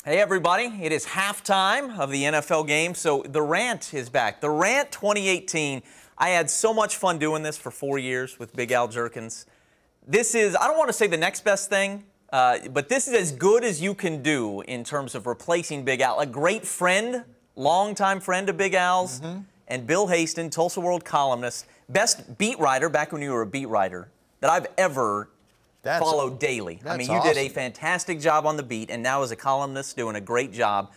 Hey everybody, it is halftime of the NFL game, so the Rant is back. The Rant 2018, I had so much fun doing this for 4 years with Big Al Jerkins. This is, I don't want to say the next best thing, but this is as good as you can do in terms of replacing Big Al. A great friend, longtime friend of Big Al's, and Bill Haisten, Tulsa World columnist, best beat writer, back when you were a beat writer, that I've ever followed daily. I mean, you did a fantastic job on the beat, and now as a columnist, doing a great job.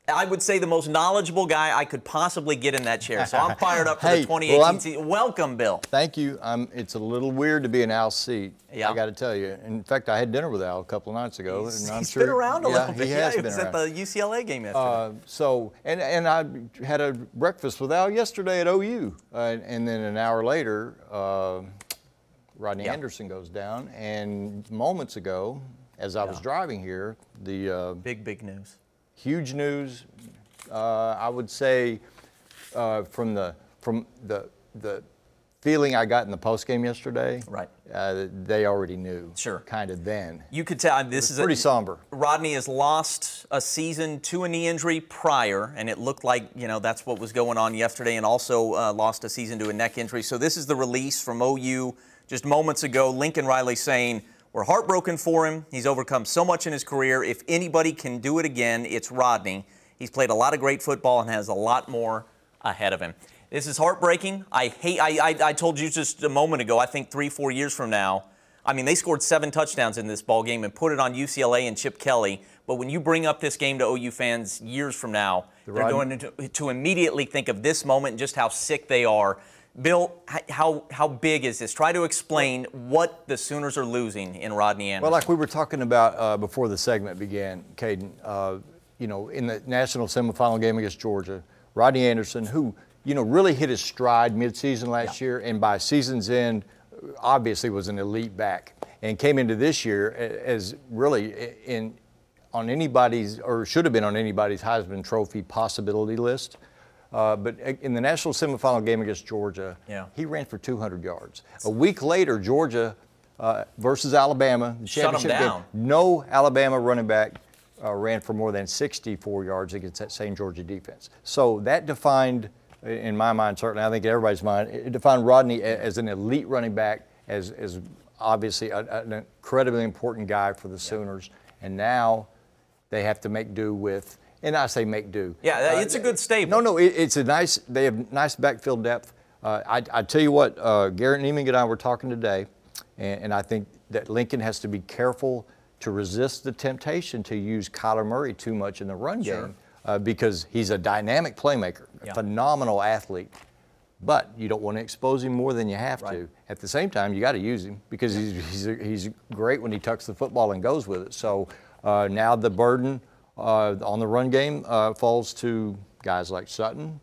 I would say the most knowledgeable guy I could possibly get in that chair. So I'm fired up for the 2018 season. Welcome, Bill. Thank you. It's a little weird to be in Al's seat. Yeah. I got to tell you. In fact, I had dinner with Al a couple of nights ago. He's been around a little bit. He has been was around. At the UCLA game yesterday. And I had a breakfast with Al yesterday at OU, and then an hour later, Rodney Anderson goes down, and moments ago, as I was driving here, the big news, huge news. I would say from the feeling I got in the postgame yesterday, they already knew. Sure, kind of then. You could tell this is pretty somber. Rodney has lost a season to a knee injury prior, and it looked like that's what was going on yesterday, and also lost a season to a neck injury. So this is the release from OU. Just moments ago, Lincoln Riley saying, we're heartbroken for him. He's overcome so much in his career. If anybody can do it again, it's Rodney. He's played a lot of great football and has a lot more ahead of him. This is heartbreaking. I told you just a moment ago, I think 3-4 years from now, I mean, they scored 7 touchdowns in this ball game and put it on UCLA and Chip Kelly. But when you bring up this game to OU fans years from now, they're going to immediately think of this moment and just how sick they are. Bill, how big is this? Try to explain what the Sooners are losing in Rodney Anderson. Well, like we were talking about before the segment began, Cayden, in the national semifinal game against Georgia, Rodney Anderson, who, really hit his stride midseason last year, and by season's end, obviously was an elite back, and came into this year as really on anybody's, or should have been on anybody's Heisman Trophy possibility list. But in the national semifinal game against Georgia, he ran for 200 yards. A week later, Georgia versus Alabama, the championship game, no Alabama running back ran for more than 64 yards against that same Georgia defense. So that defined, in my mind, certainly, I think in everybody's mind, it defined Rodney as an elite running back, as obviously an incredibly important guy for the Sooners. And now they have to make do with. And I say make do. Yeah, it's a good stable. No, it's a nice. They have nice backfield depth. I tell you what, Garrett Nieming and I were talking today, and I think that Lincoln has to be careful to resist the temptation to use Kyler Murray too much in the run game because he's a dynamic playmaker, a phenomenal athlete. But you don't want to expose him more than you have to. At the same time, you got to use him because he's great when he tucks the football and goes with it. So now the burden on the run game falls to guys like Sutton,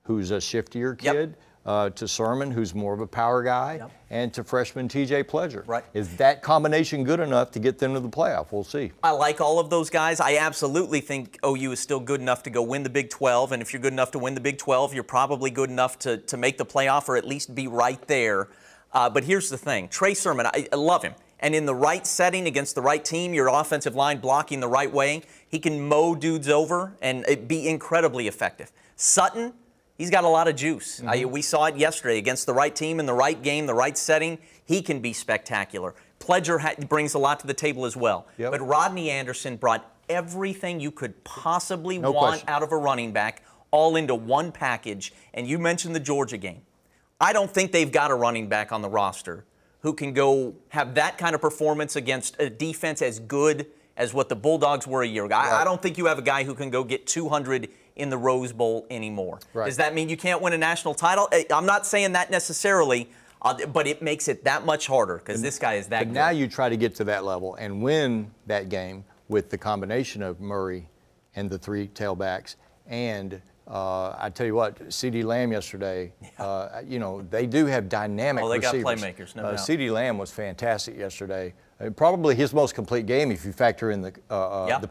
who's a shiftier kid, to Sermon, who's more of a power guy, and to freshman T.J. Pledger. Is that combination good enough to get them to the playoff? We'll see. I like all of those guys. I absolutely think OU is still good enough to go win the Big 12, and if you're good enough to win the Big 12, you're probably good enough to make the playoff or at least be right there. But here's the thing. Trey Sermon, I love him. And in the right setting against the right team, your offensive line blocking the right way, he can mow dudes over and be incredibly effective. Sutton, he's got a lot of juice. We saw it yesterday against the right team in the right game, the right setting. He can be spectacular. Pledger brings a lot to the table as well. But Rodney Anderson brought everything you could possibly want out of a running back all into one package. And you mentioned the Georgia game. I don't think they've got a running back on the roster who can go have that kind of performance against a defense as good as what the Bulldogs were a year ago. I don't think you have a guy who can go get 200 in the Rose Bowl anymore. Does that mean you can't win a national title? I'm not saying that necessarily, but it makes it that much harder because this guy is that good. But now you try to get to that level and win that game with the combination of Murray and the 3 tailbacks and I tell you what, CeeDee Lamb yesterday, they do have dynamic receivers. They got playmakers, no doubt. CeeDee Lamb was fantastic yesterday. Probably his most complete game if you factor in the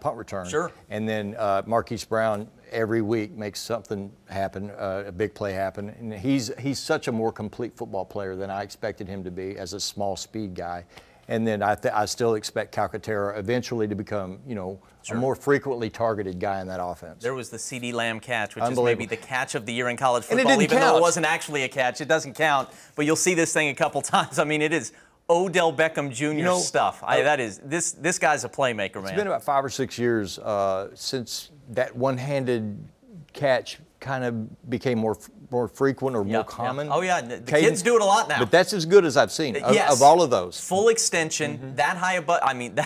punt return. And then Marquise Brown every week makes something happen, a big play happen. And he's such a more complete football player than I expected him to be as a small speed guy. And then I still expect Calcaterra eventually to become, you know, a more frequently targeted guy in that offense. There was the CeeDee Lamb catch, which is maybe the catch of the year in college football, and even though it wasn't actually a catch. It doesn't count, but you'll see this thing a couple times. I mean, it is Odell Beckham Jr. stuff. This guy's a playmaker, man. It's been about 5 or 6 years since that one-handed catch kind of became more frequent or more common. Oh, yeah. The kids do it a lot now. But that's as good as I've seen of all of those. Full extension, that high above. I mean,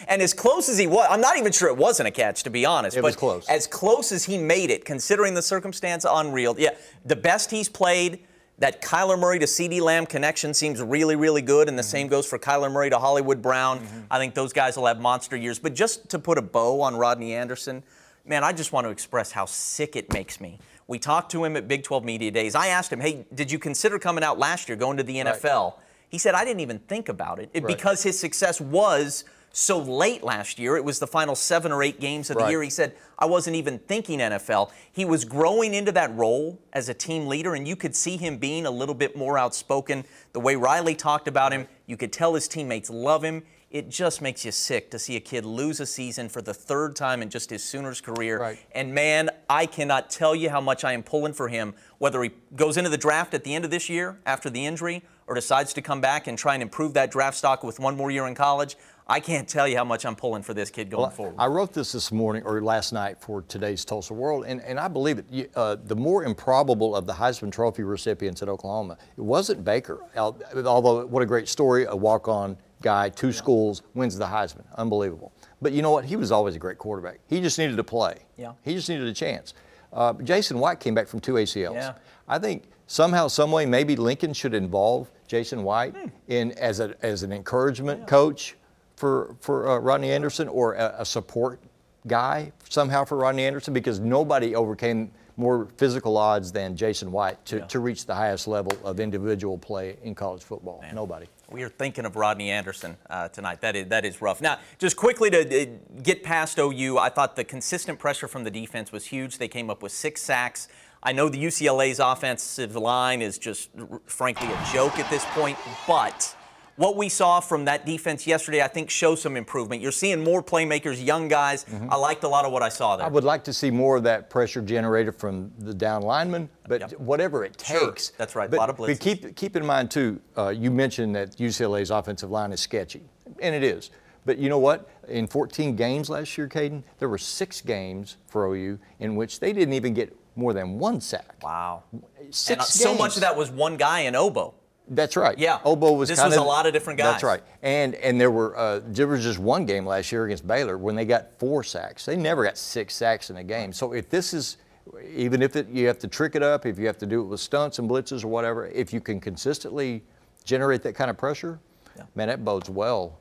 and as close as he was, I'm not even sure it wasn't a catch, to be honest. It was close. As close as he made it, considering the circumstance, unreal. Yeah, the best he's played. That Kyler Murray to CeeDee Lamb connection seems really, really good, and the same goes for Kyler Murray to Hollywood Brown. I think those guys will have monster years. But just to put a bow on Rodney Anderson, man, I just want to express how sick it makes me. We talked to him at Big 12 Media Days. I asked him, hey, did you consider coming out last year, going to the NFL? Right. He said, I didn't even think about it. Because his success was so late last year. It was the final 7 or 8 games of the year. He said, I wasn't even thinking NFL. He was growing into that role as a team leader, and you could see him being a little bit more outspoken. The way Riley talked about him, you could tell his teammates love him. It just makes you sick to see a kid lose a season for the 3rd time in just his Sooners career. And, man, I cannot tell you how much I am pulling for him, whether he goes into the draft at the end of this year after the injury or decides to come back and try and improve that draft stock with 1 more year in college. I can't tell you how much I'm pulling for this kid going forward. I wrote this morning or last night for today's Tulsa World, and I believe it. The more improbable of the Heisman Trophy recipients at Oklahoma, it wasn't Baker, although what a great story, a walk-on guy, 2 schools, wins the Heisman. Unbelievable. But you know what? He was always a great quarterback. He just needed to play. He just needed a chance. Jason White came back from 2 ACLs. I think somehow, some way, maybe Lincoln should involve Jason White as an encouragement coach for Rodney Anderson, or a support guy somehow for Rodney Anderson, because nobody overcame more physical odds than Jason White to reach the highest level of individual play in college football. Man. Nobody. We are thinking of Rodney Anderson tonight. That is rough. Now, just quickly to get past OU, I thought the consistent pressure from the defense was huge. They came up with 6 sacks. I know the UCLA's offensive line is just, frankly, a joke at this point, but what we saw from that defense yesterday, I think, shows some improvement. You're seeing more playmakers, young guys. I liked a lot of what I saw there. I would like to see more of that pressure generated from the down linemen, but whatever it takes. Sure. That's right, a lot of blitzes. But keep in mind, too, you mentioned that UCLA's offensive line is sketchy, and it is. But you know what? In 14 games last year, Cayden, there were 6 games for OU in which they didn't even get more than 1 sack. Wow. 6 and games. So much of that was one guy in Obo. That's right. Yeah. Obo was This was a lot of different guys. That's right. And there was just 1 game last year against Baylor when they got 4 sacks. They never got 6 sacks in a game. So if this is, even if you have to trick it up, if you have to do it with stunts and blitzes or whatever, if you can consistently generate that kind of pressure, man, that bodes well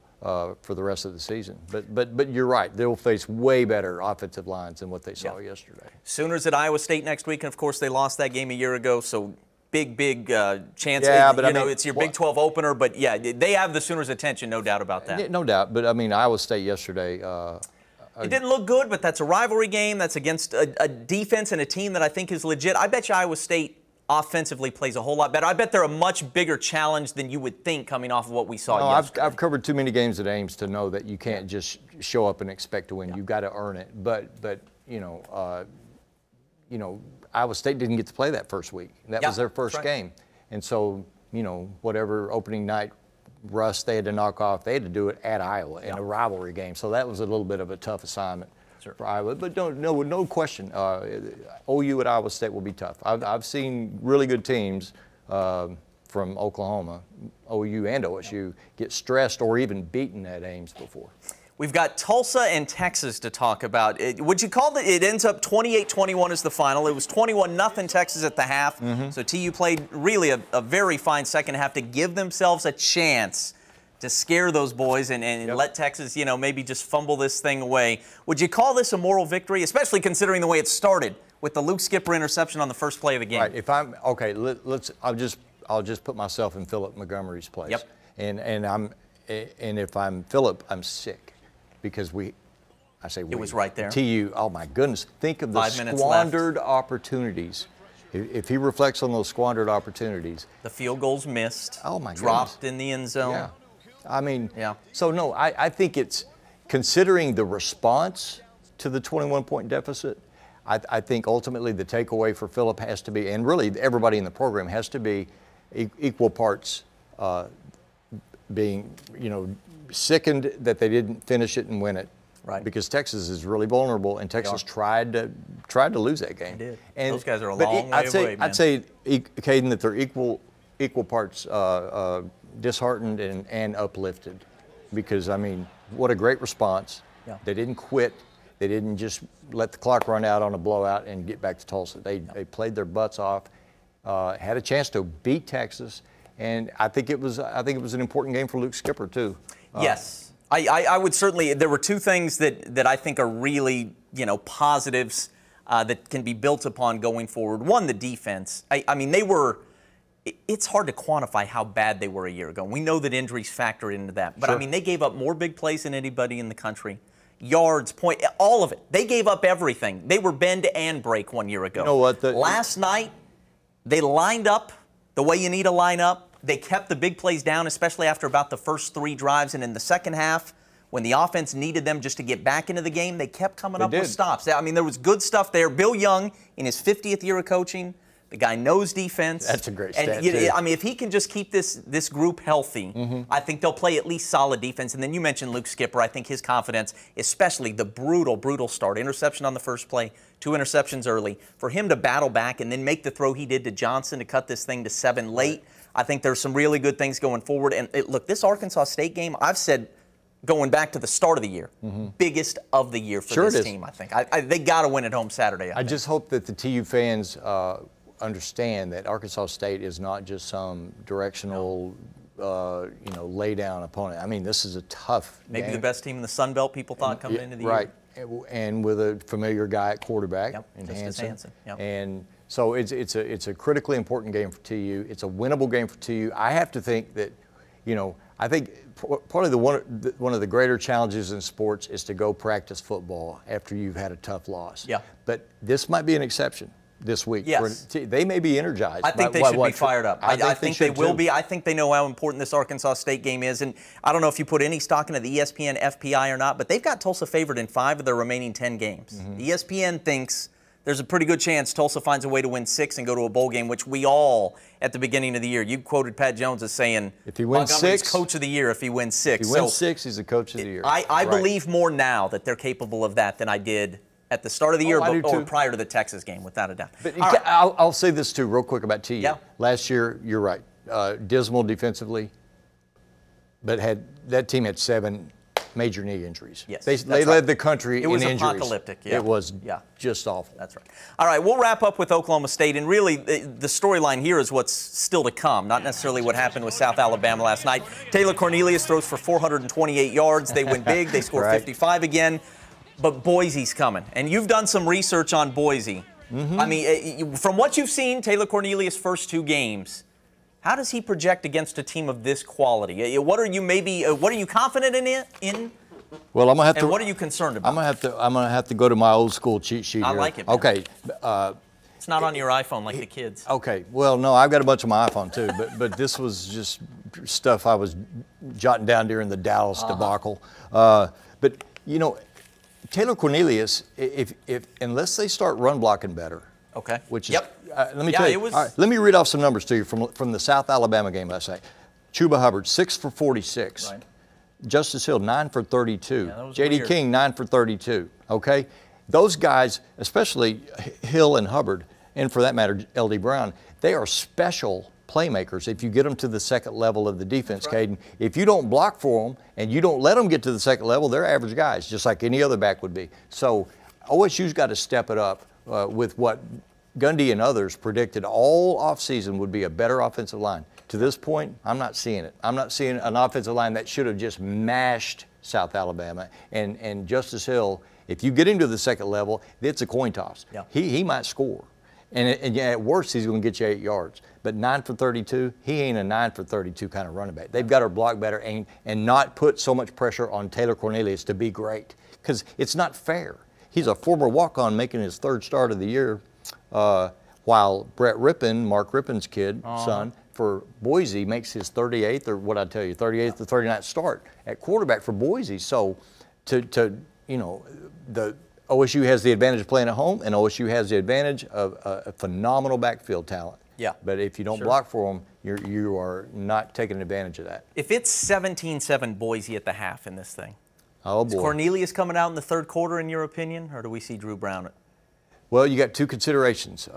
for the rest of the season. But you're right. They'll face way better offensive lines than what they saw yesterday. Sooners at Iowa State next week, and of course they lost that game a year ago. So big chance. Yeah, but it's your Big 12 opener. But yeah, they have the Sooners' attention, no doubt about that. No doubt. But I mean, Iowa State yesterday. It didn't look good, but that's a rivalry game. That's against a defense and a team that I think is legit. I bet you Iowa State offensively plays a whole lot better. I bet they're a much bigger challenge than you would think coming off of what we saw yesterday. I've covered too many games at Ames to know that you can't just show up and expect to win. You've got to earn it. But you know, Iowa State didn't get to play that first week. That was their first game. And so, you know, whatever opening night rust they had to knock off, they had to do it at Iowa in a rivalry game. So that was a little bit of a tough assignment for Iowa. But no question, OU at Iowa State will be tough. I've seen really good teams from Oklahoma, OU and OSU, get stressed or even beaten at Ames before. We've got Tulsa and Texas to talk about. Would you call it ends up 28-21 as the final. It was 21-0 Texas at the half. So TU played really a very fine second half to give themselves a chance to scare those boys and let Texas, maybe just fumble this thing away. Would you call this a moral victory, especially considering the way it started with the Luke Skipper interception on the first play of the game? Right. If I'm okay, I'll just put myself in Philip Montgomery's place. And if I'm Philip, I'm sick. Because it was right there. TU, oh my goodness, think of the squandered opportunities. If he reflects on those squandered opportunities. The field goals missed. Oh my goodness. Dropped in the end zone. Yeah. I mean, Yeah. So no, I think it's, considering the response to the 21-point deficit, I think ultimately the takeaway for Phillip has to be, and really everybody in the program has to be, equal parts being, sickened that they didn't finish it and win it. Right. Because Texas is really vulnerable, and Texas tried to lose that game. They did. And, those guys are a long way away, man. I'd say, Cayden, that they're equal parts disheartened and uplifted, because I mean, what a great response. Yeah. They didn't quit. They didn't just let the clock run out on a blowout and get back to Tulsa. They played their butts off, had a chance to beat Texas, and I think it was an important game for Luke Skipper too. Yes. I would certainly, there were two things that I think are really, positives that can be built upon going forward. One, the defense. I mean, it's hard to quantify how bad they were a year ago. We know that injuries factor into that. But, Sure. I mean, they gave up more big plays than anybody in the country. Yards, point, all of it. They gave up everything. They were bend and break 1 year ago. You know what? Last night, they lined up the way you need to line up. They kept the big plays down, especially after about the first 3 drives. And in the second half, when the offense needed them just to get back into the game, they kept coming up with stops. I mean, there was good stuff there. Bill Young, in his 50th year of coaching, the guy knows defense. That's a great stat, and, too. I mean, if he can just keep this group healthy, I think they'll play at least solid defense. And then you mentioned Luke Skipper. I think his confidence, especially the brutal start, interception on the first play, 2 interceptions early, for him to battle back and then make the throw he did to Johnson to cut this thing to 7 late. I think there's some really good things going forward. And look, this Arkansas State game, I've said going back to the start of the year, biggest of the year for this team, I think. They got to win at home Saturday, I think. just hope that the TU fans understand that Arkansas State is not just some directional, lay down opponent. I mean, this is a tough Maybe game. the best team in the Sun Belt, people thought, coming into the year. Right, and with a familiar guy at quarterback, in Haisten. Yep. And so it's a critically important game for TU. It's a winnable game for TU. I have to think that, I think probably one of the greater challenges in sports is to go practice football after you've had a tough loss. Yeah. But this might be an exception this week. Yes. They may be energized. I think they should be fired up. I think they will too. be. I think they know how important this Arkansas State game is. And I don't know if you put any stock into the ESPN FPI or not, but they've got Tulsa favored in 5 of their remaining 10 games. The ESPN thinks there's a pretty good chance Tulsa finds a way to win 6 and go to a bowl game, which we all, at the beginning of the year, you quoted Pat Jones as saying, if he wins Montgomery's 6, coach of the year if he wins 6. If he wins 6, he's the coach of the year. I believe more now that they're capable of that than I did at the start of the year or prior to the Texas game, without a doubt. But I'll say this, too, real quick about TU. Yeah. Last year, you're right, dismal defensively, but that team had 7 major knee injuries. Yes, they led the country in injuries. It was apocalyptic. Yeah. It was just awful. That's right. All right, we'll wrap up with Oklahoma State, and really the storyline here is what's still to come, not necessarily what happened with South Alabama last night. Taylor Cornelius throws for 428 yards. They win big. They score 55 again. But Boise's coming, and you've done some research on Boise. I mean, from what you've seen, Taylor Cornelius' first 2 games, how does he project against a team of this quality? What are you confident in? Well, I'm gonna have to. And what are you concerned about? I'm gonna have to go to my old school cheat sheet. I here. like it, man. Okay. It's not on your iPhone like the kids. Okay. Well, no, I've got a bunch on my iPhone too, but this was just stuff I was jotting down during the Dallas debacle. But Taylor Cornelius, if unless they start run blocking better. Okay. Which is, let me tell you. All right, let me read off some numbers to you from the South Alabama game last night. Chuba Hubbard, 6 for 46. Right. Justice Hill, 9 for 32. J.D. King, 9 for 32. Okay? Those guys, especially Hill and Hubbard, and for that matter, L.D. Brown, they are special playmakers if you get them to the second level of the defense, Cayden. If you don't block for them and you don't let them get to the second level, they're average guys, just like any other back would be. So OSU's got to step it up with what Gundy and others predicted all offseason would be a better offensive line. To this point, I'm not seeing it. I'm not seeing an offensive line that should have just mashed South Alabama. And Justice Hill, if you get him to the second level, it's a coin toss. Yeah. He might score. And at worst, he's going to get you 8 yards. But 9 for 32, he ain't a 9 for 32 kind of running back. They've got to block better and not put so much pressure on Taylor Cornelius to be great, because it's not fair. He's a former walk-on making his 3rd start of the year, while Brett Rippon, Mark Rippon's son, for Boise makes his 38th, or what I tell you, 38th to 39th start at quarterback for Boise. So, you know, the OSU has the advantage of playing at home, and OSU has the advantage of a phenomenal backfield talent. Yeah. But if you don't block for them, you are not taking advantage of that. If it's 17-7 Boise at the half in this thing, oh boy, is Cornelius coming out in the third quarter, in your opinion, or do we see Drew Brown? Well, you got two considerations,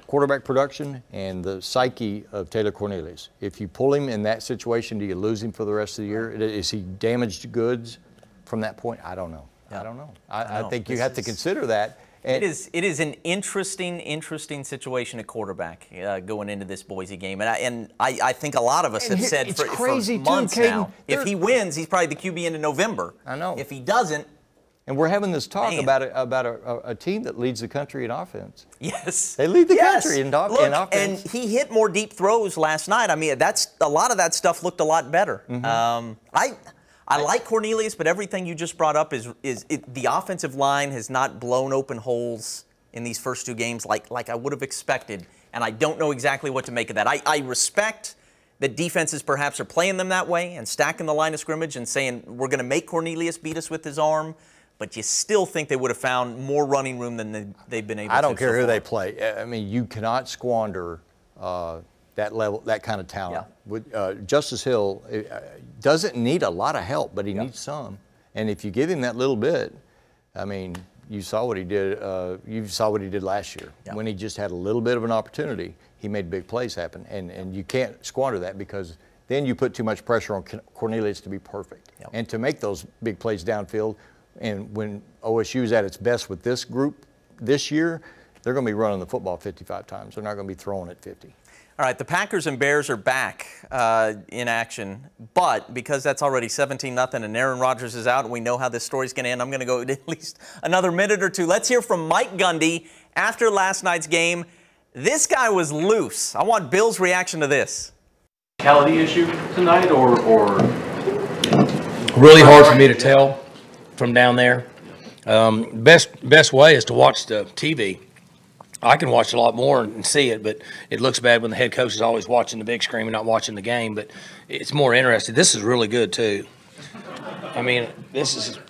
quarterback production and the psyche of Taylor Cornelius. If you pull him in that situation, do you lose him for the rest of the year? Is he damaged goods from that point? I don't know. Yeah. I don't know. I think you have to consider that. And it is an interesting situation at quarterback going into this Boise game. And I think a lot of us have said for months now, if he wins, he's probably the QB into November. I know. If he doesn't, and we're having this talk about a team that leads the country in offense. Yes. They lead the country in offense. And he hit more deep throws last night. I mean, a lot of that stuff looked a lot better. Mm-hmm. I like Cornelius, but everything you just brought up is the offensive line has not blown open holes in these first two games like I would have expected, and I don't know exactly what to make of that. I respect that defenses perhaps are playing them that way and stacking the line of scrimmage and saying we're going to make Cornelius beat us with his arm, but you still think they would have found more running room than they've been able to. I don't care who they play. I mean, you cannot squander that level, that kind of talent. Yeah. Justice Hill doesn't need a lot of help, but he needs some. And if you give him that little bit, I mean, you saw what he did. You saw what he did last year when he just had a little bit of an opportunity. He made big plays happen, and you can't squander that because then you put too much pressure on Cornelius to be perfect and to make those big plays downfield. And when OSU is at its best with this group this year, they're going to be running the football 55 times. They're not going to be throwing it 50. All right, the Packers and Bears are back in action, but because that's already 17-0 and Aaron Rodgers is out and we know how this story's going to end, I'm going to go at least another minute or two. Let's hear from Mike Gundy after last night's game. This guy was loose. I want Bill's reaction to this. Mentality issue tonight, or really hard for me to tell from down there. Best way is to watch the TV. I can watch a lot more and see it, but it looks bad when the head coach is always watching the big screen and not watching the game. But it's more interesting. This is really good too. I mean, this is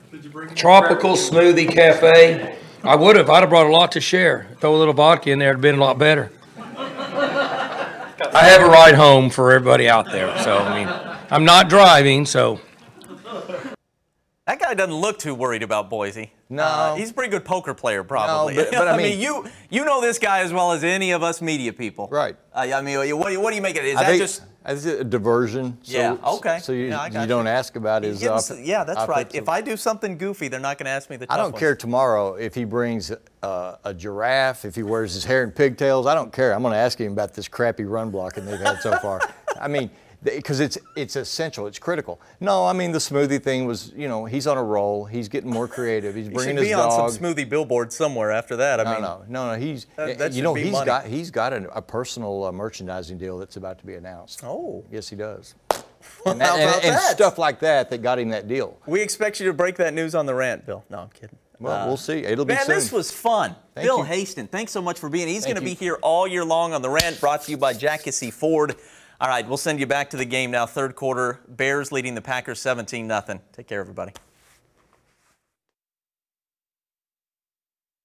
tropical smoothie cafe. I'd have brought a lot to share. Throw a little vodka in there, it'd been a lot better. I have a ride home for everybody out there. So I mean, I'm not driving, so. That guy doesn't look too worried about Boise. No. He's a pretty good poker player, probably. No, but I mean, you know this guy as well as any of us media people. Right. I mean, what do you make of it? I think it's a diversion. Yeah, okay. So you don't ask about his yeah, that's right. If I do something goofy, they're not going to ask me the tough I don't care tomorrow if he brings a giraffe, if he wears his hair in pigtails. I don't care. I'm going to ask him about this crappy run blocking they've had so far. I mean, because it's essential, it's critical. No, I mean the smoothie thing was, you know, he's on a roll. He's getting more creative. He's bringing his dog. He should be on some smoothie billboard somewhere after that. No. He's got a personal merchandising deal that's about to be announced. Oh, yes, he does. And stuff like that got him that deal. We expect you to break that news on the Rant, Bill. No, I'm kidding. Well, we'll see. It'll be soon. Man, this was fun. Bill Haisten, thanks so much for being here. He's going to be here all year long on the Rant, brought to you by Jackie Ford. All right, we'll send you back to the game now. Third quarter, Bears leading the Packers 17-0. Take care, everybody.